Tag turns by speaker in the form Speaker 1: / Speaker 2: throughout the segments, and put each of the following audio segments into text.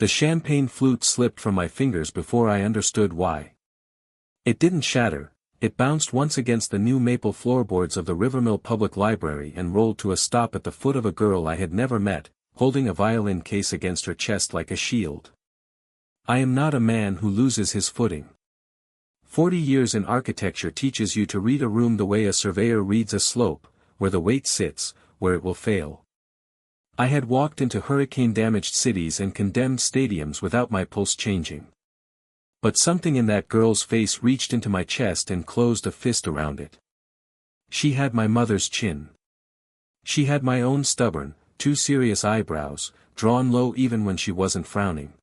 Speaker 1: The champagne flute slipped from my fingers before I understood why. It didn't shatter, it bounced once against the new maple floorboards of the Rivermill Public Library and rolled to a stop at the foot of a girl I had never met, holding a violin case against her chest like a shield. I am not a man who loses his footing. 40 years in architecture teaches you to read a room the way a surveyor reads a slope, where the weight sits, where it will fail. I had walked into hurricane-damaged cities and condemned stadiums without my pulse changing. But something in that girl's face reached into my chest and closed a fist around it. She had my mother's chin. She had my own stubborn, too serious eyebrows, drawn low even when she wasn't frowning.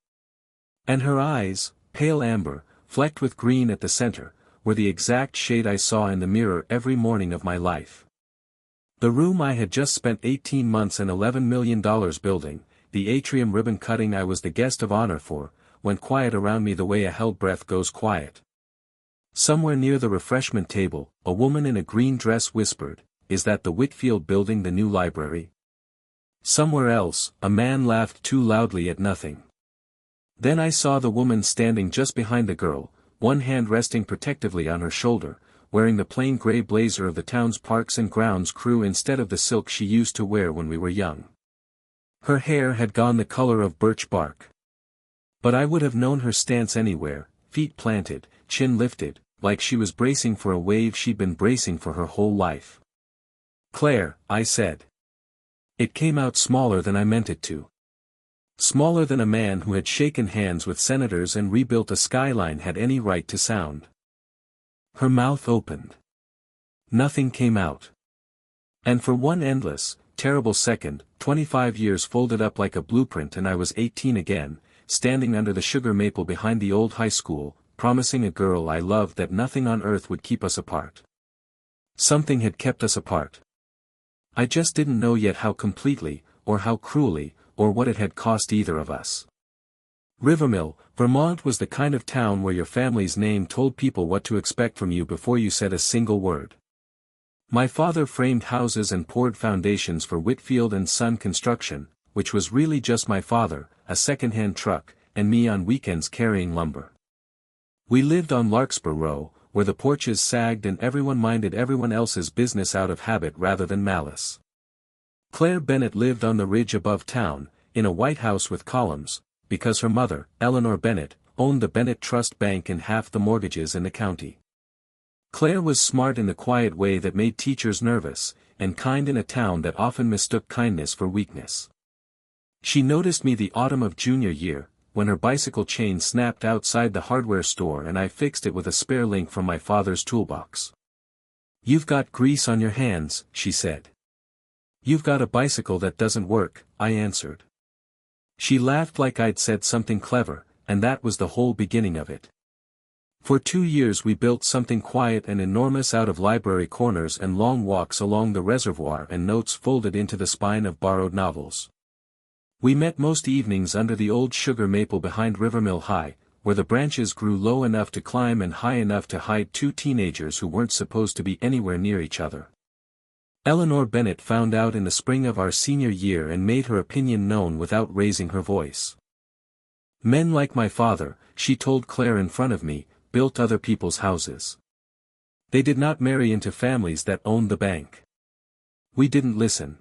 Speaker 1: And her eyes, pale amber, flecked with green at the center, were the exact shade I saw in the mirror every morning of my life. The room I had just spent 18 months and $11 million building, the atrium ribbon cutting I was the guest of honor for, went quiet around me the way a held breath goes quiet. Somewhere near the refreshment table, a woman in a green dress whispered, "Is that the Whitfield building, the new library?" Somewhere else, a man laughed too loudly at nothing. Then I saw the woman standing just behind the girl, one hand resting protectively on her shoulder, wearing the plain gray blazer of the town's parks and grounds crew instead of the silk she used to wear when we were young. Her hair had gone the color of birch bark. But I would have known her stance anywhere, feet planted, chin lifted, like she was bracing for a wave she'd been bracing for her whole life. "Claire," I said. It came out smaller than I meant it to. Smaller than a man who had shaken hands with senators and rebuilt a skyline had any right to sound. Her mouth opened. Nothing came out. And for one endless, terrible second, 25 years folded up like a blueprint and I was 18 again, standing under the sugar maple behind the old high school, promising a girl I loved that nothing on earth would keep us apart. Something had kept us apart. I just didn't know yet how completely, or how cruelly, or what it had cost either of us. Rivermill, Vermont was the kind of town where your family's name told people what to expect from you before you said a single word. My father framed houses and poured foundations for Whitfield and Son Construction, which was really just my father, a second-hand truck, and me on weekends carrying lumber. We lived on Larkspur Row, where the porches sagged and everyone minded everyone else's business out of habit rather than malice. Claire Bennett lived on the ridge above town, in a white house with columns, because her mother, Eleanor Bennett, owned the Bennett Trust Bank and half the mortgages in the county. Claire was smart in the quiet way that made teachers nervous, and kind in a town that often mistook kindness for weakness. She noticed me the autumn of junior year, when her bicycle chain snapped outside the hardware store and I fixed it with a spare link from my father's toolbox. "You've got grease on your hands," she said. "You've got a bicycle that doesn't work," I answered. She laughed like I'd said something clever, and that was the whole beginning of it. For 2 years we built something quiet and enormous out of library corners and long walks along the reservoir and notes folded into the spine of borrowed novels. We met most evenings under the old sugar maple behind Rivermill High, where the branches grew low enough to climb and high enough to hide two teenagers who weren't supposed to be anywhere near each other. Eleanor Bennett found out in the spring of our senior year and made her opinion known without raising her voice. "Men like my father," she told Claire in front of me, "built other people's houses. They did not marry into families that owned the bank." We didn't listen.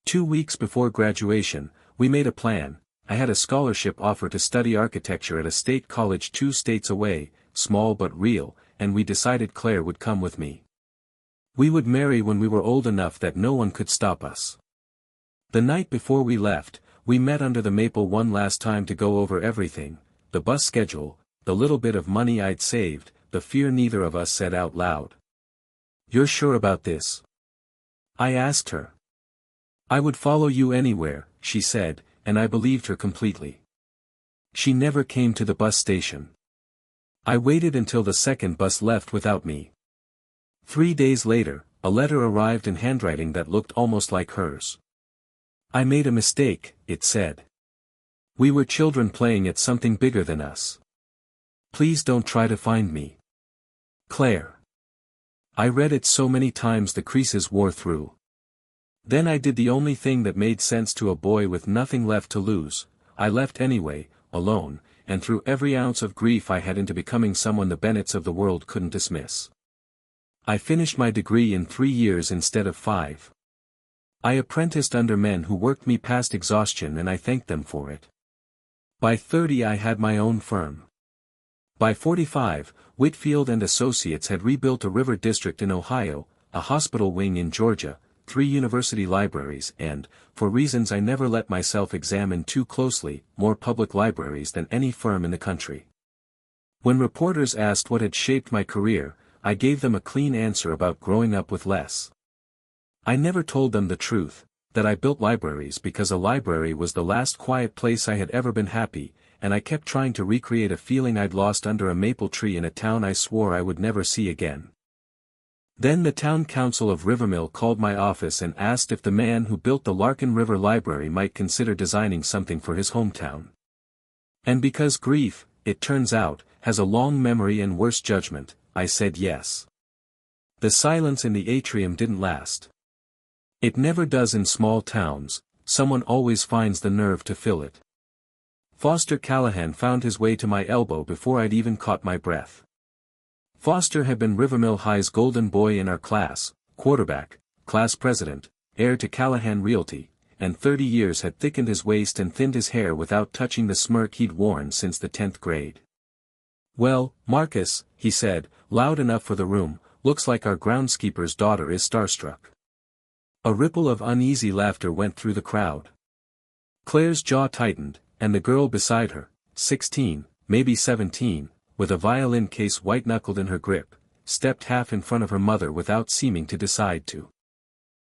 Speaker 1: 2 weeks before graduation, we made a plan. I had a scholarship offer to study architecture at a state college 2 states away, small but real, and we decided Claire would come with me. We would marry when we were old enough that no one could stop us. The night before we left, we met under the maple one last time to go over everything, the bus schedule, the little bit of money I'd saved, the fear neither of us said out loud. "You're sure about this?" I asked her. "I would follow you anywhere," she said, and I believed her completely. She never came to the bus station. I waited until the second bus left without me. 3 days later, a letter arrived in handwriting that looked almost like hers. "I made a mistake," it said. "We were children playing at something bigger than us. Please don't try to find me. Claire." I read it so many times the creases wore through. Then I did the only thing that made sense to a boy with nothing left to lose. I left anyway, alone, and threw every ounce of grief I had into becoming someone the Bennets of the world couldn't dismiss. I finished my degree in 3 years instead of 5. I apprenticed under men who worked me past exhaustion and I thanked them for it. By 30 I had my own firm. By 45, Whitfield and Associates had rebuilt a river district in Ohio, a hospital wing in Georgia, 3 university libraries and, for reasons I never let myself examine too closely, more public libraries than any firm in the country. When reporters asked what had shaped my career, I gave them a clean answer about growing up with less. I never told them the truth, that I built libraries because a library was the last quiet place I had ever been happy, and I kept trying to recreate a feeling I'd lost under a maple tree in a town I swore I would never see again. Then the town council of Rivermill called my office and asked if the man who built the Larkin River Library might consider designing something for his hometown. And because grief, it turns out, has a long memory and worse judgment, I said yes. The silence in the atrium didn't last. It never does in small towns, someone always finds the nerve to fill it. Foster Callahan found his way to my elbow before I'd even caught my breath. Foster had been Rivermill High's golden boy in our class, quarterback, class president, heir to Callahan Realty, and 30 years had thickened his waist and thinned his hair without touching the smirk he'd worn since the 10th grade. "Well, Marcus," he said, loud enough for the room, "looks like our groundskeeper's daughter is starstruck." A ripple of uneasy laughter went through the crowd. Claire's jaw tightened, and the girl beside her, 16, maybe 17, with a violin case white-knuckled in her grip, stepped half in front of her mother without seeming to decide to.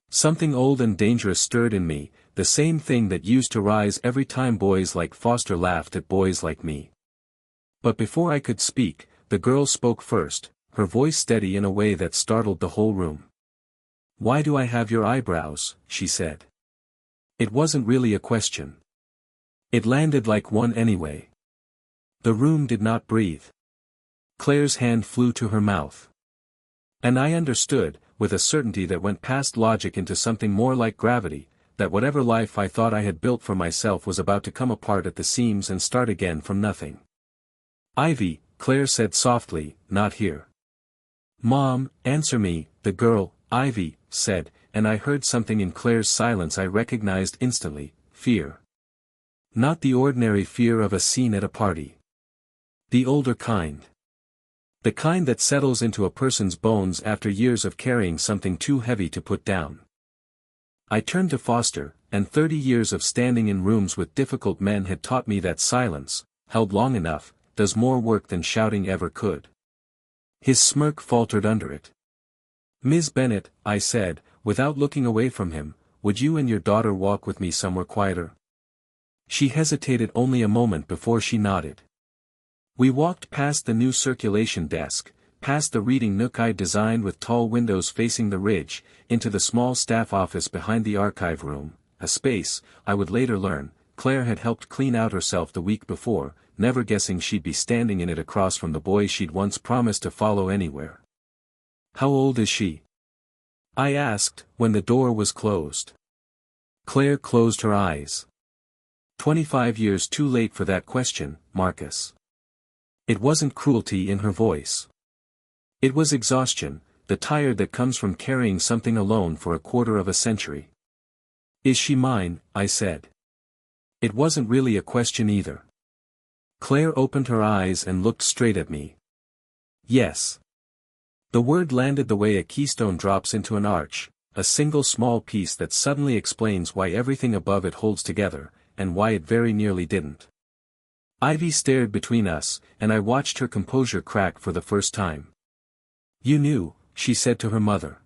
Speaker 1: Something old and dangerous stirred in me, the same thing that used to rise every time boys like Foster laughed at boys like me. But before I could speak, the girl spoke first, her voice steady in a way that startled the whole room. "Why do I have your eyebrows?" she said. It wasn't really a question. It landed like one anyway. The room did not breathe. Claire's hand flew to her mouth. And I understood, with a certainty that went past logic into something more like gravity, that whatever life I thought I had built for myself was about to come apart at the seams and start again from nothing. "Ivy," Claire said softly, "not here." "Mom, answer me," the girl, Ivy, said, and I heard something in Claire's silence I recognized instantly, fear. Not the ordinary fear of a scene at a party. The older kind. The kind that settles into a person's bones after years of carrying something too heavy to put down. I turned to Foster, and 30 years of standing in rooms with difficult men had taught me that silence, held long enough, does more work than shouting ever could. His smirk faltered under it. "Ms. Bennet," I said, without looking away from him, "would you and your daughter walk with me somewhere quieter?" She hesitated only a moment before she nodded. We walked past the new circulation desk, past the reading nook I'd designed with tall windows facing the ridge, into the small staff office behind the archive room, a space, I would later learn, Claire had helped clean out herself the week before, never guessing she'd be standing in it across from the boy she'd once promised to follow anywhere. "How old is she?" I asked, when the door was closed. Claire closed her eyes. 25 years too late for that question, Marcus. It wasn't cruelty in her voice. It was exhaustion, the tired that comes from carrying something alone for a quarter of a century. "Is she mine?" I said. It wasn't really a question either. Claire opened her eyes and looked straight at me. "Yes." The word landed the way a keystone drops into an arch, a single small piece that suddenly explains why everything above it holds together, and why it very nearly didn't. Ivy stared between us, and I watched her composure crack for the first time. "You knew," she said to her mother.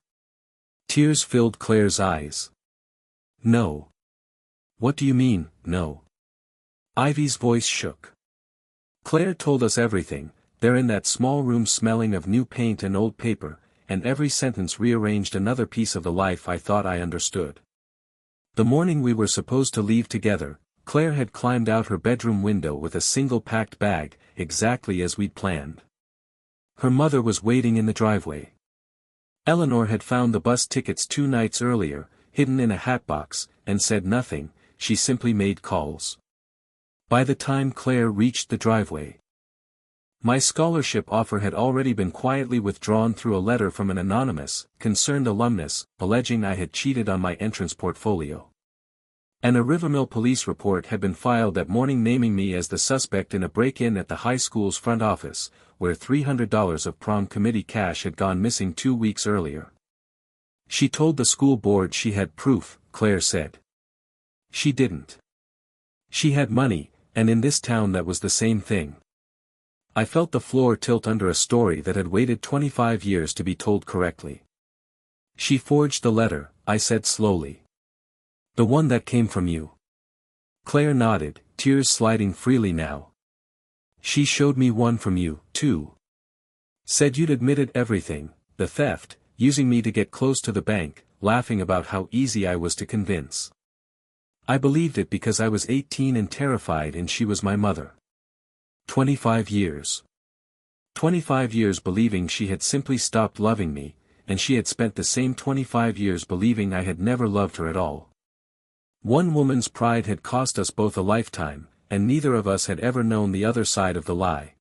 Speaker 1: Tears filled Claire's eyes. "No." "What do you mean, no?" Ivy's voice shook. "Claire told us everything. They're in that small room smelling of new paint and old paper, and every sentence rearranged another piece of the life I thought I understood. The morning we were supposed to leave together, Claire had climbed out her bedroom window with a single packed bag, exactly as we'd planned. Her mother was waiting in the driveway. Eleanor had found the bus tickets 2 nights earlier, hidden in a hatbox, and said nothing, she simply made calls. By the time Claire reached the driveway, my scholarship offer had already been quietly withdrawn through a letter from an anonymous, concerned alumnus, alleging I had cheated on my entrance portfolio. And a Rivermill police report had been filed that morning naming me as the suspect in a break-in at the high school's front office, where $300 of prom committee cash had gone missing 2 weeks earlier. She told the school board she had proof, Claire said. She didn't. She had money, and in this town that was the same thing. I felt the floor tilt under a story that had waited 25 years to be told correctly. She forged the letter, I said slowly. The one that came from you. Claire nodded, tears sliding freely now. She showed me one from you, too. Said you'd admitted everything, the theft, using me to get close to the bank, laughing about how easy I was to convince. I believed it because I was 18 and terrified and she was my mother. 25 years. 25 years believing she had simply stopped loving me, and she had spent the same 25 years believing I had never loved her at all. One woman's pride had cost us both a lifetime, and neither of us had ever known the other side of the lie.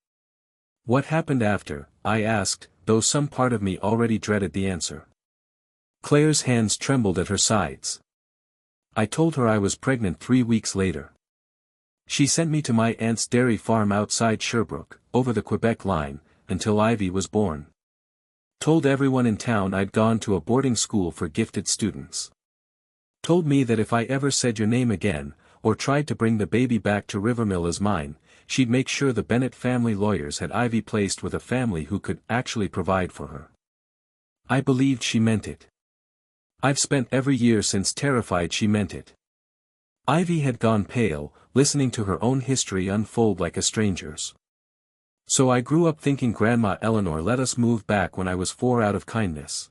Speaker 1: What happened after, I asked, though some part of me already dreaded the answer. Claire's hands trembled at her sides. I told her I was pregnant 3 weeks later. She sent me to my aunt's dairy farm outside Sherbrooke, over the Quebec line, until Ivy was born. Told everyone in town I'd gone to a boarding school for gifted students. Told me that if I ever said your name again, or tried to bring the baby back to Rivermill as mine, she'd make sure the Bennett family lawyers had Ivy placed with a family who could actually provide for her. I believed she meant it. I've spent every year since terrified she meant it. Ivy had gone pale, listening to her own history unfold like a stranger's. So I grew up thinking Grandma Eleanor let us move back when I was 4 out of kindness.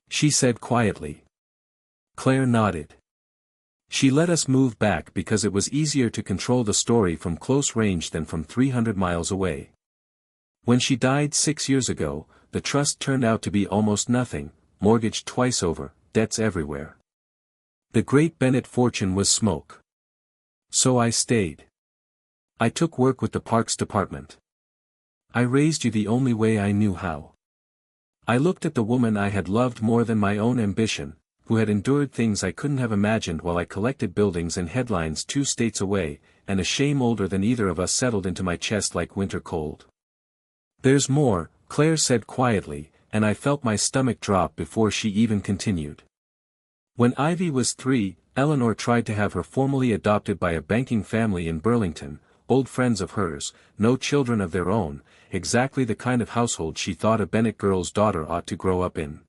Speaker 1: She said quietly. Claire nodded. She let us move back because it was easier to control the story from close range than from 300 miles away. When she died 6 years ago, the trust turned out to be almost nothing, mortgaged twice over, debts everywhere. The great Bennett fortune was smoke. So I stayed. I took work with the Parks Department. I raised you the only way I knew how. I looked at the woman I had loved more than my own ambition, who had endured things I couldn't have imagined while I collected buildings and headlines 2 states away, and a shame older than either of us settled into my chest like winter cold. There's more, Claire said quietly, and I felt my stomach drop before she even continued. When Ivy was 3, Eleanor tried to have her formally adopted by a banking family in Burlington, old friends of hers, no children of their own, exactly the kind of household she thought a Bennett girl's daughter ought to grow up in.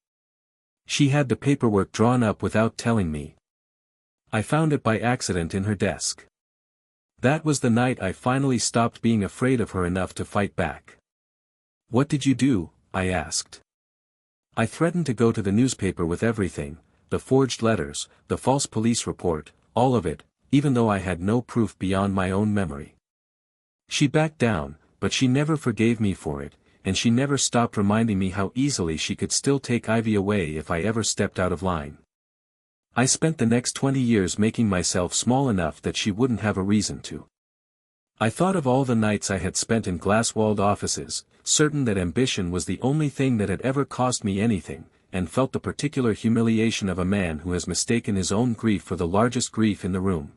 Speaker 1: She had the paperwork drawn up without telling me. I found it by accident in her desk. That was the night I finally stopped being afraid of her enough to fight back. What did you do? I asked. I threatened to go to the newspaper with everything, the forged letters, the false police report, all of it, even though I had no proof beyond my own memory. She backed down, but she never forgave me for it, and she never stopped reminding me how easily she could still take Ivy away if I ever stepped out of line. I spent the next 20 years making myself small enough that she wouldn't have a reason to. I thought of all the nights I had spent in glass-walled offices, certain that ambition was the only thing that had ever cost me anything, and felt the particular humiliation of a man who has mistaken his own grief for the largest grief in the room.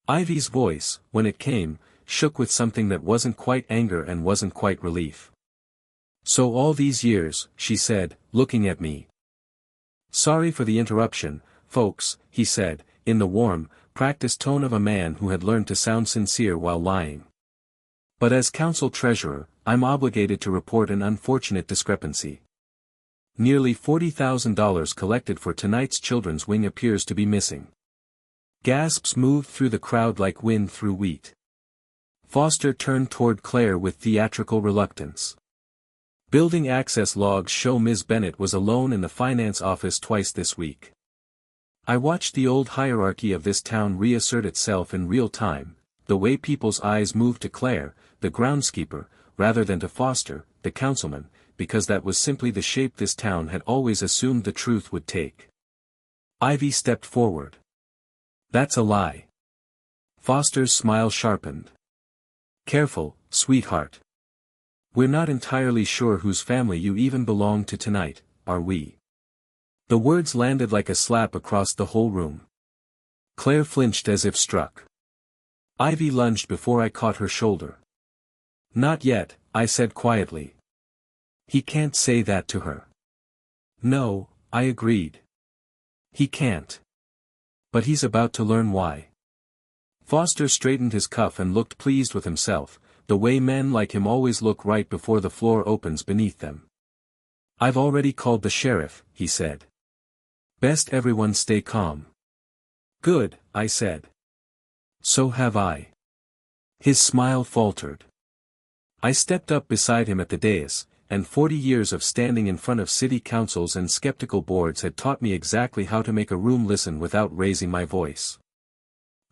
Speaker 1: Ivy's voice, when it came, shook with something that wasn't quite anger and wasn't quite relief. So all these years, she said, looking at me. Sorry for the interruption, folks, he said, in the warm, practiced tone of a man who had learned to sound sincere while lying. But as council treasurer, I'm obligated to report an unfortunate discrepancy. Nearly $40,000 collected for tonight's children's wing appears to be missing. Gasps moved through the crowd like wind through wheat. Foster turned toward Claire with theatrical reluctance. Building access logs show Ms. Bennett was alone in the finance office twice this week. I watched the old hierarchy of this town reassert itself in real time, the way people's eyes moved to Claire, the groundskeeper, rather than to Foster, the councilman, because that was simply the shape this town had always assumed the truth would take. Ivy stepped forward. That's a lie. Foster's smile sharpened. Careful, sweetheart. We're not entirely sure whose family you even belong to tonight, are we? The words landed like a slap across the whole room. Claire flinched as if struck. Ivy lunged before I caught her shoulder. Not yet, I said quietly. He can't say that to her. No, I agreed. He can't. But he's about to learn why. Foster straightened his cuff and looked pleased with himself, the way men like him always look right before the floor opens beneath them. I've already called the sheriff, he said. Best everyone stay calm. Good, I said. So have I. His smile faltered. I stepped up beside him at the dais, and 40 years of standing in front of city councils and skeptical boards had taught me exactly how to make a room listen without raising my voice.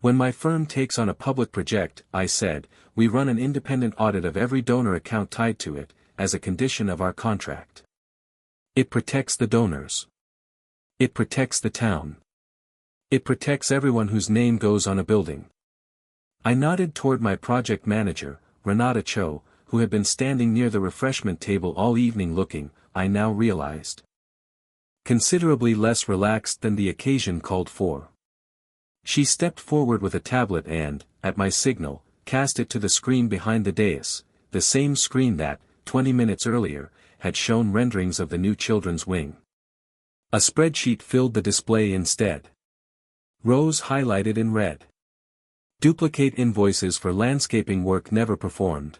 Speaker 1: When my firm takes on a public project, I said, we run an independent audit of every donor account tied to it, as a condition of our contract. It protects the donors. It protects the town. It protects everyone whose name goes on a building. I nodded toward my project manager, Renata Cho, who had been standing near the refreshment table all evening looking, I now realized, considerably less relaxed than the occasion called for. She stepped forward with a tablet and, at my signal, cast it to the screen behind the dais, the same screen that, 20 minutes earlier, had shown renderings of the new children's wing. A spreadsheet filled the display instead. Rows highlighted in red. Duplicate invoices for landscaping work never performed.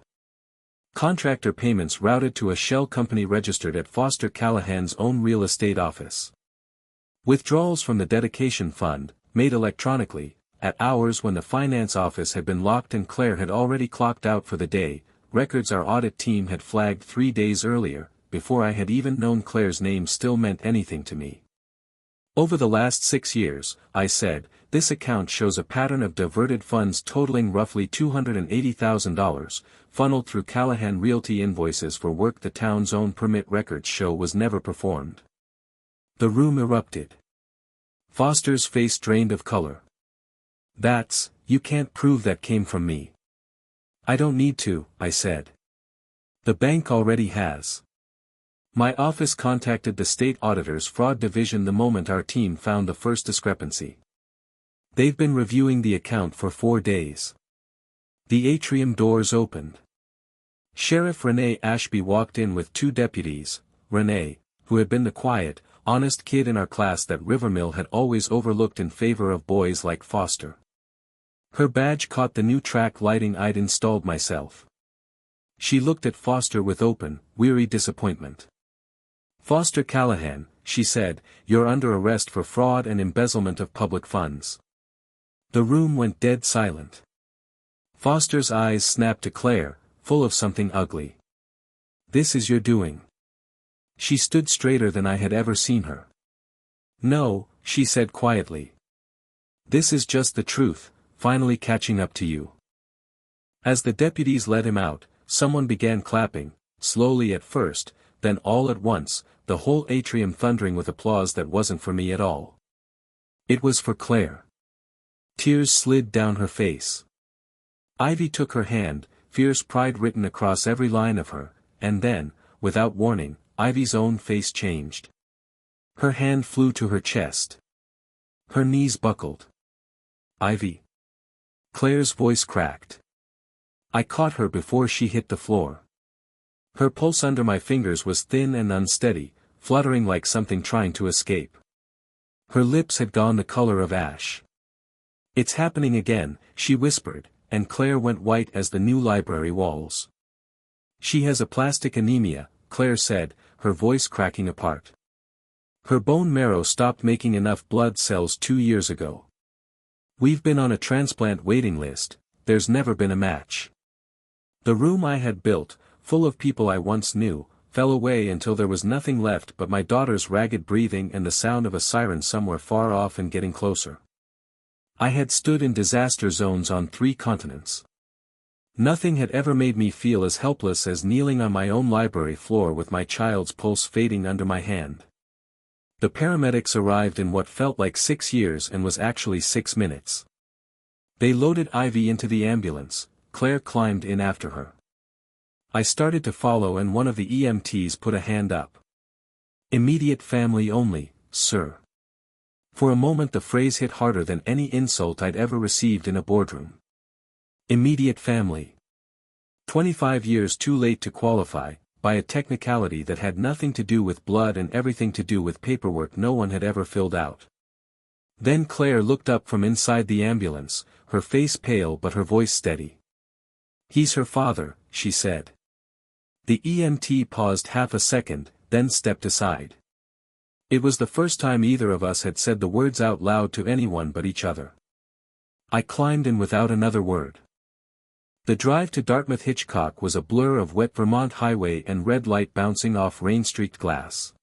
Speaker 1: Contractor payments routed to a shell company registered at Foster Callahan's own real estate office. Withdrawals from the dedication fund, made electronically, at hours when the finance office had been locked and Claire had already clocked out for the day, records our audit team had flagged 3 days earlier, before I had even known Claire's name still meant anything to me. Over the last 6 years, I said, this account shows a pattern of diverted funds totaling roughly $280,000, funneled through Callahan Realty invoices for work the town's own permit records show was never performed. The room erupted. Foster's face drained of color. You can't prove that came from me. I don't need to, I said. The bank already has. My office contacted the state auditor's fraud division the moment our team found the first discrepancy. They've been reviewing the account for 4 days. The atrium doors opened. Sheriff Renee Ashby walked in with 2 deputies, Renee, who had been the quiet, honest kid in our class that Rivermill had always overlooked in favor of boys like Foster. Her badge caught the new track lighting I'd installed myself. She looked at Foster with open, weary disappointment. Foster Callahan, she said, you're under arrest for fraud and embezzlement of public funds. The room went dead silent. Foster's eyes snapped to Claire, full of something ugly. This is your doing. She stood straighter than I had ever seen her. No, she said quietly. This is just the truth, finally catching up to you. As the deputies let him out, someone began clapping, slowly at first, then all at once, the whole atrium thundering with applause that wasn't for me at all. It was for Claire. Tears slid down her face. Ivy took her hand, fierce pride written across every line of her, and then, without warning, Ivy's own face changed. Her hand flew to her chest. Her knees buckled. Ivy. Claire's voice cracked. I caught her before she hit the floor. Her pulse under my fingers was thin and unsteady, fluttering like something trying to escape. Her lips had gone the color of ash. It's happening again, she whispered, and Claire went white as the new library walls. She has aplastic anemia, Claire said, her voice cracking apart. Her bone marrow stopped making enough blood cells 2 years ago. We've been on a transplant waiting list, there's never been a match. The room I had built, full of people I once knew, fell away until there was nothing left but my daughter's ragged breathing and the sound of a siren somewhere far off and getting closer. I had stood in disaster zones on 3 continents. Nothing had ever made me feel as helpless as kneeling on my own library floor with my child's pulse fading under my hand. The paramedics arrived in what felt like 6 years and was actually 6 minutes. They loaded Ivy into the ambulance. Claire climbed in after her. I started to follow and one of the EMTs put a hand up. "Immediate family only, sir." For a moment the phrase hit harder than any insult I'd ever received in a boardroom. Immediate family. 25 years too late to qualify, by a technicality that had nothing to do with blood and everything to do with paperwork no one had ever filled out. Then Claire looked up from inside the ambulance, her face pale but her voice steady. "He's her father," she said. The EMT paused half a second, then stepped aside. It was the first time either of us had said the words out loud to anyone but each other. I climbed in without another word. The drive to Dartmouth Hitchcock was a blur of wet Vermont highway and red light bouncing off rain-streaked glass.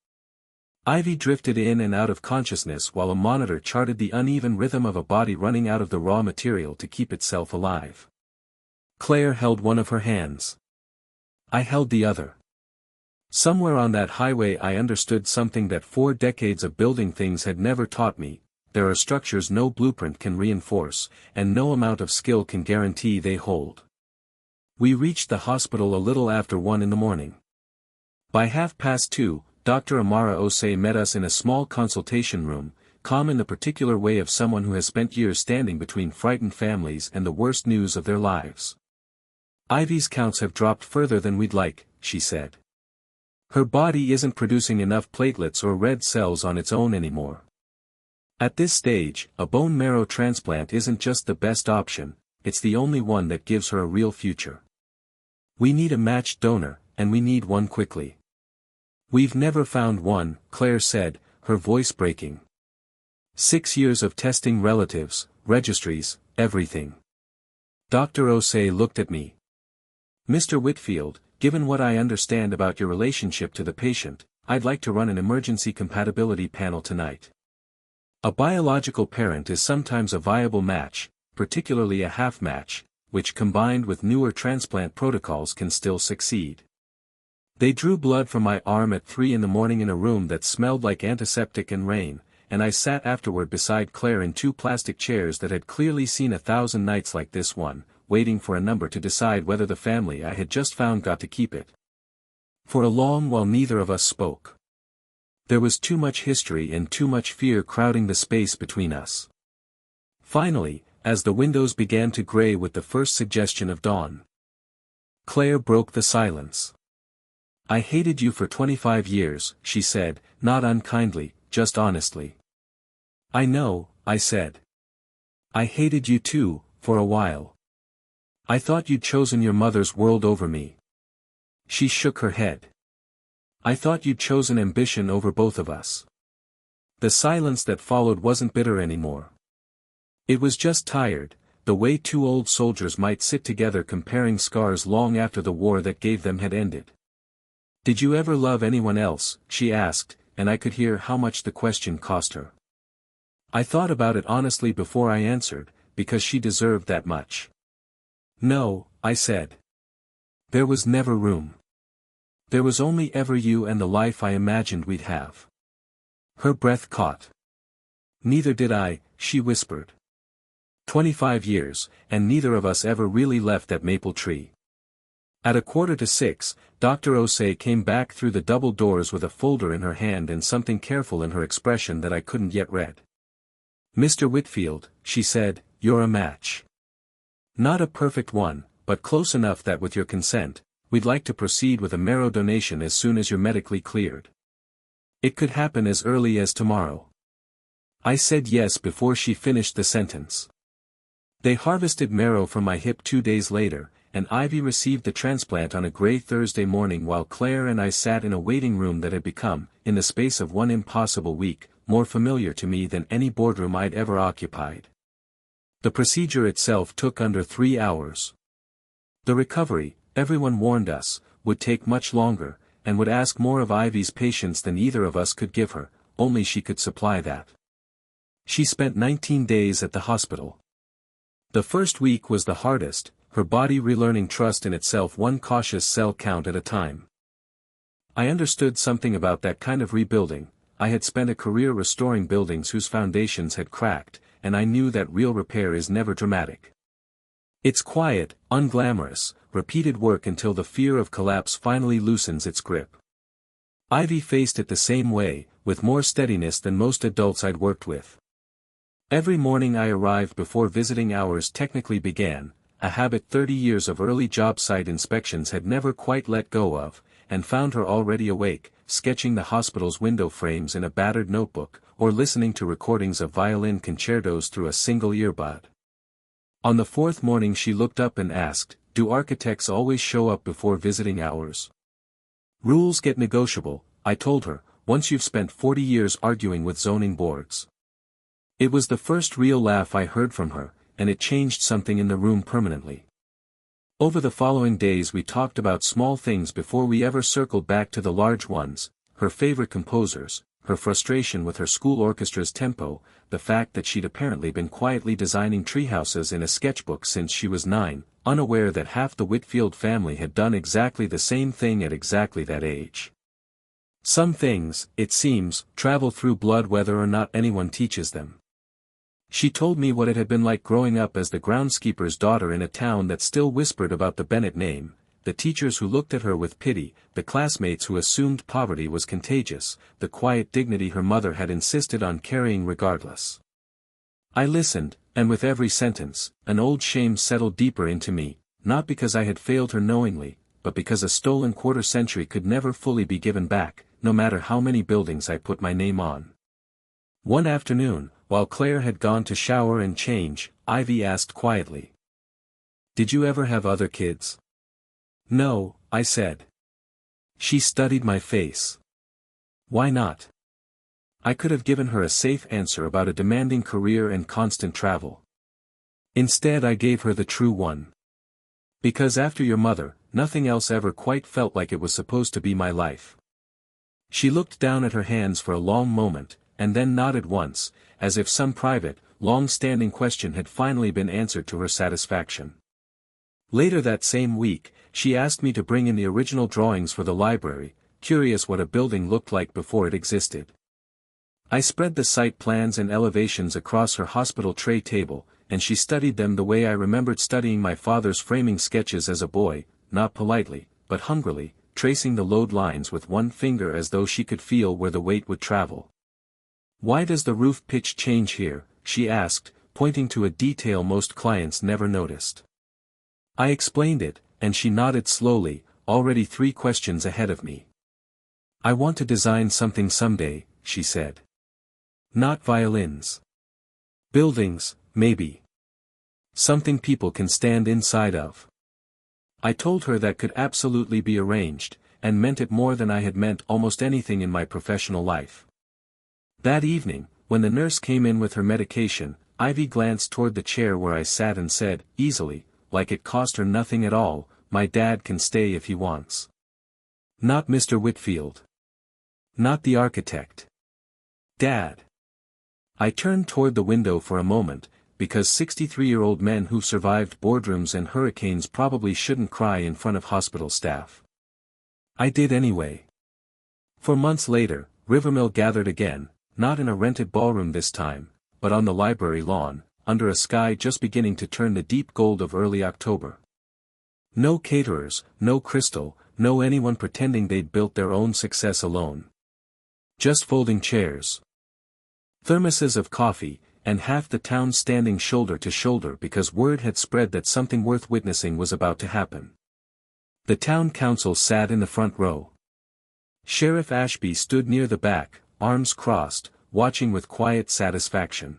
Speaker 1: Ivy drifted in and out of consciousness while a monitor charted the uneven rhythm of a body running out of the raw material to keep itself alive. Claire held one of her hands. I held the other. Somewhere on that highway I understood something that 4 decades of building things had never taught me: there are structures no blueprint can reinforce, and no amount of skill can guarantee they hold. We reached the hospital a little after 1 in the morning. By 2:30, Dr. Amara Osei met us in a small consultation room, calm in the particular way of someone who has spent years standing between frightened families and the worst news of their lives. "Ivy's counts have dropped further than we'd like," she said. "Her body isn't producing enough platelets or red cells on its own anymore. At this stage, a bone marrow transplant isn't just the best option, it's the only one that gives her a real future. We need a matched donor, and we need one quickly." "We've never found one," Claire said, her voice breaking. 6 years of testing relatives, registries, everything. Dr. Osei looked at me. "Mr. Whitfield, given what I understand about your relationship to the patient, I'd like to run an emergency compatibility panel tonight. A biological parent is sometimes a viable match, particularly a half match, which combined with newer transplant protocols can still succeed." They drew blood from my arm at 3 in the morning in a room that smelled like antiseptic and rain, and I sat afterward beside Claire in 2 plastic chairs that had clearly seen 1,000 nights like this one, waiting for a number to decide whether the family I had just found got to keep it. For a long while neither of us spoke. There was too much history and too much fear crowding the space between us. Finally, as the windows began to gray with the first suggestion of dawn, Claire broke the silence. "I hated you for 25 years, she said, not unkindly, just honestly." "I know," I said. "I hated you too, for a while. I thought you'd chosen your mother's world over me." She shook her head. "I thought you'd chosen ambition over both of us." The silence that followed wasn't bitter anymore. It was just tired, the way 2 old soldiers might sit together comparing scars long after the war that gave them had ended. "Did you ever love anyone else?" she asked, and I could hear how much the question cost her. I thought about it honestly before I answered, because she deserved that much. "No," I said. "There was never room. There was only ever you and the life I imagined we'd have." Her breath caught. "Neither did I," she whispered. 25 years, and neither of us ever really left that maple tree. At 5:45, Dr. Osei came back through the double doors with a folder in her hand and something careful in her expression that I couldn't yet read. "Mr. Whitfield," she said, "you're a match. Not a perfect one, but close enough that with your consent, we'd like to proceed with a marrow donation as soon as you're medically cleared. It could happen as early as tomorrow." I said yes before she finished the sentence. They harvested marrow from my hip 2 days later, and Ivy received the transplant on a gray Thursday morning while Claire and I sat in a waiting room that had become, in the space of 1 impossible week, more familiar to me than any boardroom I'd ever occupied. The procedure itself took under 3 hours. The recovery, everyone warned us, would take much longer, and would ask more of Ivy's patience than either of us could give her, only she could supply that. She spent 19 days at the hospital. The first week was the hardest, her body relearning trust in itself 1 cautious cell count at a time. I understood something about that kind of rebuilding. I had spent a career restoring buildings whose foundations had cracked, and I knew that real repair is never dramatic. It's quiet, unglamorous, repeated work until the fear of collapse finally loosens its grip. Ivy faced it the same way, with more steadiness than most adults I'd worked with. Every morning I arrived before visiting hours technically began, a habit 30 years of early job site inspections had never quite let go of, and found her already awake, sketching the hospital's window frames in a battered notebook, or listening to recordings of violin concertos through a single earbud. On the fourth morning she looked up and asked, "Do architects always show up before visiting hours?" "Rules get negotiable," I told her, "once you've spent 40 years arguing with zoning boards." It was the first real laugh I heard from her, and it changed something in the room permanently. Over the following days we talked about small things before we ever circled back to the large ones, her favorite composers, her frustration with her school orchestra's tempo, the fact that she'd apparently been quietly designing treehouses in a sketchbook since she was 9, unaware that half the Whitfield family had done exactly the same thing at exactly that age. Some things, it seems, travel through blood whether or not anyone teaches them. She told me what it had been like growing up as the groundskeeper's daughter in a town that still whispered about the Bennett name, the teachers who looked at her with pity, the classmates who assumed poverty was contagious, the quiet dignity her mother had insisted on carrying regardless. I listened, and with every sentence, an old shame settled deeper into me, not because I had failed her knowingly, but because a stolen quarter-century could never fully be given back, no matter how many buildings I put my name on. One afternoon, while Claire had gone to shower and change, Ivy asked quietly, "Did you ever have other kids?" "No," I said. She studied my face. "Why not?" I could have given her a safe answer about a demanding career and constant travel. Instead I gave her the true one. "Because after your mother, nothing else ever quite felt like it was supposed to be my life." She looked down at her hands for a long moment, and then nodded once, as if some private, long-standing question had finally been answered to her satisfaction. Later that same week, she asked me to bring in the original drawings for the library, curious what a building looked like before it existed. I spread the site plans and elevations across her hospital tray table, and she studied them the way I remembered studying my father's framing sketches as a boy, not politely, but hungrily, tracing the load lines with one finger as though she could feel where the weight would travel. "Why does the roof pitch change here?" she asked, pointing to a detail most clients never noticed. I explained it, and she nodded slowly, already 3 questions ahead of me. "I want to design something someday," she said. "Not violins. Buildings, maybe. Something people can stand inside of." I told her that could absolutely be arranged, and meant it more than I had meant almost anything in my professional life. That evening, when the nurse came in with her medication, Ivy glanced toward the chair where I sat and said, easily, like it cost her nothing at all, "My dad can stay if he wants." "Not Mr. Whitfield. Not the architect. Dad." I turned toward the window for a moment, because 63-year-old men who survived boardrooms and hurricanes probably shouldn't cry in front of hospital staff. I did anyway. For months later, Rivermill gathered again, not in a rented ballroom this time, but on the library lawn, under a sky just beginning to turn the deep gold of early October. No caterers, no crystal, no anyone pretending they'd built their own success alone. Just folding chairs, thermoses of coffee, and half the town standing shoulder to shoulder because word had spread that something worth witnessing was about to happen. The town council sat in the front row. Sheriff Ashby stood near the back, arms crossed, watching with quiet satisfaction.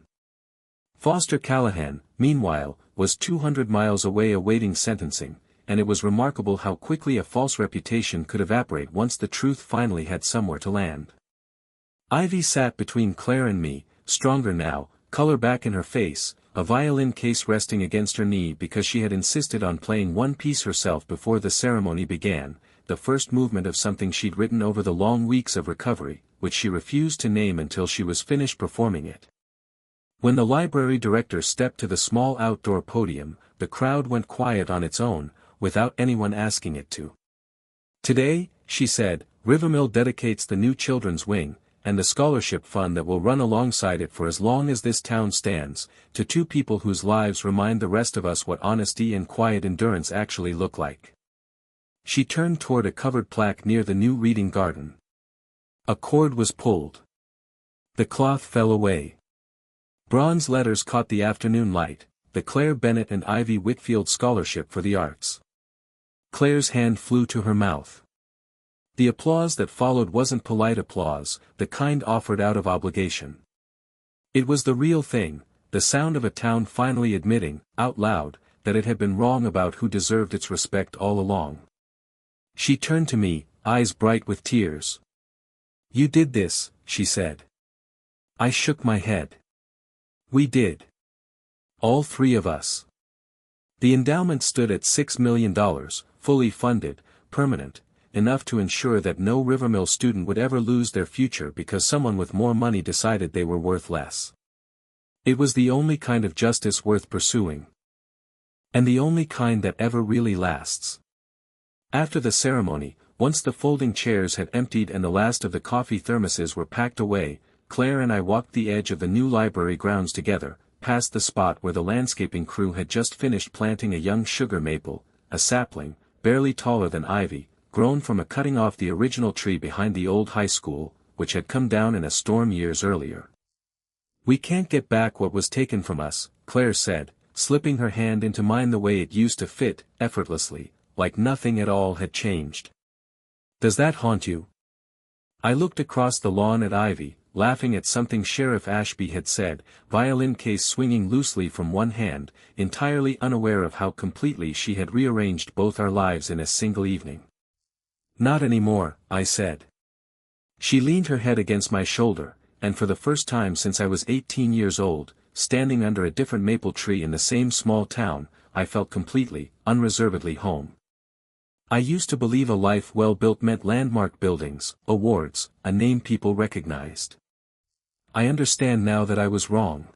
Speaker 1: Foster Callahan, meanwhile, was 200 miles away awaiting sentencing, and it was remarkable how quickly a false reputation could evaporate once the truth finally had somewhere to land. Ivy sat between Claire and me, stronger now, color back in her face, a violin case resting against her knee because she had insisted on playing one piece herself before the ceremony began, the first movement of something she'd written over the long weeks of recovery, which she refused to name until she was finished performing it. When the library director stepped to the small outdoor podium, the crowd went quiet on its own, without anyone asking it to. "Today," she said, "Rivermill dedicates the new children's wing, and the scholarship fund that will run alongside it for as long as this town stands, to two people whose lives remind the rest of us what honesty and quiet endurance actually look like. She turned toward a covered plaque near the new reading garden. A cord was pulled. The cloth fell away. Bronze letters caught the afternoon light, the Claire Bennett and Ivy Whitfield Scholarship for the Arts. Claire's hand flew to her mouth. The applause that followed wasn't polite applause, the kind offered out of obligation. It was the real thing, the sound of a town finally admitting, out loud, that it had been wrong about who deserved its respect all along. She turned to me, eyes bright with tears. "You did this," she said. I shook my head. "We did. All three of us." The endowment stood at $6 million, fully funded, permanent, enough to ensure that no Rivermill student would ever lose their future because someone with more money decided they were worth less. It was the only kind of justice worth pursuing. And the only kind that ever really lasts. After the ceremony, once the folding chairs had emptied and the last of the coffee thermoses were packed away, Claire and I walked the edge of the new library grounds together, past the spot where the landscaping crew had just finished planting a young sugar maple, a sapling, barely taller than ivy, grown from a cutting off the original tree behind the old high school, which had come down in a storm years earlier. "We can't get back what was taken from us," Claire said, slipping her hand into mine the way it used to fit, effortlessly, like nothing at all had changed. "Does that haunt you?" I looked across the lawn at Ivy, laughing at something Sheriff Ashby had said, violin case swinging loosely from one hand, entirely unaware of how completely she had rearranged both our lives in a single evening. "Not anymore," I said. She leaned her head against my shoulder, and for the first time since I was 18 years old, standing under a different maple tree in the same small town, I felt completely, unreservedly home. I used to believe a life well built meant landmark buildings, awards, a name people recognized. I understand now that I was wrong.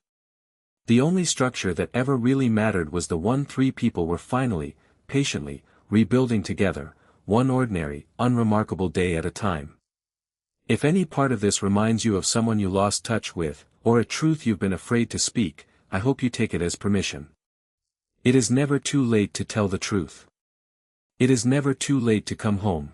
Speaker 1: The only structure that ever really mattered was the one three people were finally, patiently, rebuilding together, one ordinary, unremarkable day at a time. If any part of this reminds you of someone you lost touch with, or a truth you've been afraid to speak, I hope you take it as permission. It is never too late to tell the truth. It is never too late to come home.